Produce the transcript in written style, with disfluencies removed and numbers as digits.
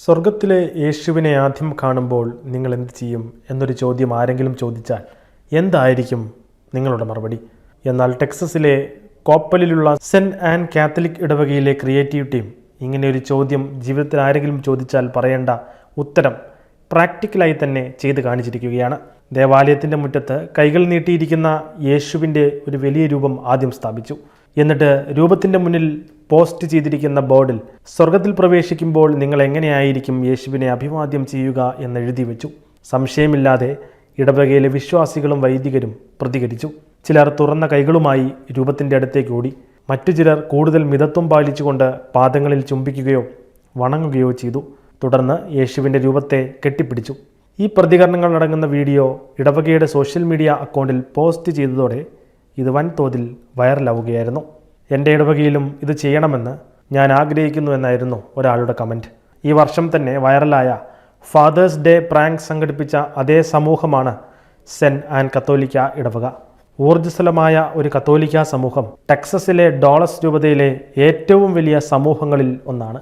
സ്വർഗത്തിലെ യേശുവിനെ ആദ്യം കാണുമ്പോൾ നിങ്ങൾ എന്ത് ചെയ്യും എന്നൊരു ചോദ്യം ആരെങ്കിലും ചോദിച്ചാൽ എന്തായിരിക്കും നിങ്ങളുടെ മറുപടി? എന്നാൽ ടെക്സസിലെ കോപ്പലിലുള്ള സെൻറ്റ് ആൻ കാത്തലിക് ഇടവകയിലെ ക്രിയേറ്റീവ് ടീം ഇങ്ങനെയൊരു ചോദ്യം ജീവിതത്തിൽ ആരെങ്കിലും ചോദിച്ചാൽ പറയേണ്ട ഉത്തരം പ്രാക്ടിക്കലായി തന്നെ ചെയ്ത് കാണിച്ചിരിക്കുകയാണ്. ദേവാലയത്തിൻ്റെ മുറ്റത്ത് കൈകൾ നീട്ടിയിരിക്കുന്ന യേശുവിൻ്റെ ഒരു വലിയ രൂപം ആദ്യം സ്ഥാപിച്ചു. എന്നിട്ട് രൂപത്തിൻ്റെ മുന്നിൽ പോസ്റ്റ് ചെയ്തിരിക്കുന്ന ബോർഡിൽ സ്വർഗത്തിൽ പ്രവേശിക്കുമ്പോൾ നിങ്ങൾ എങ്ങനെയായിരിക്കും യേശുവിനെ അഭിവാദ്യം ചെയ്യുക എന്നെഴുതി വെച്ചു. സംശയമില്ലാതെ ഇടവകയിലെ വിശ്വാസികളും വൈദികരും പ്രതികരിച്ചു. ചിലർ തുറന്ന കൈകളുമായി രൂപത്തിൻ്റെ അടുത്തേക്ക് ഓടി. മറ്റു ചിലർ കൂടുതൽ മിതത്വം പാലിച്ചുകൊണ്ട് പാദങ്ങളിൽ ചുംബിക്കുകയോ വണങ്ങുകയോ ചെയ്തു. തുടർന്ന് യേശുവിൻ്റെ രൂപത്തെ കെട്ടിപ്പിടിച്ചു. ഈ പ്രതികരണങ്ങൾ അടങ്ങുന്ന വീഡിയോ ഇടവകയുടെ സോഷ്യൽ മീഡിയ അക്കൗണ്ടിൽ പോസ്റ്റ് ചെയ്തതോടെ ഇത് വൻതോതിൽ വൈറലാവുകയായിരുന്നു. എൻ്റെ ഇടവകയിലും ഇത് ചെയ്യണമെന്ന് ഞാൻ ആഗ്രഹിക്കുന്നു എന്നായിരുന്നു ഒരാളുടെ കമൻറ്റ്. ഈ വർഷം തന്നെ വൈറലായ ഫാദേഴ്സ് ഡേ പ്രാങ്ക് സംഘടിപ്പിച്ച അതേ സമൂഹമാണ് സെൻറ്റ് ആൻ കത്തോലിക്ക ഇടവക. ഊർജ്ജസ്വലമായ ഒരു കത്തോലിക്ക സമൂഹം ടെക്സസിലെ ഡോളസ് രൂപതയിലെ ഏറ്റവും വലിയ സമൂഹങ്ങളിൽ ഒന്നാണ്.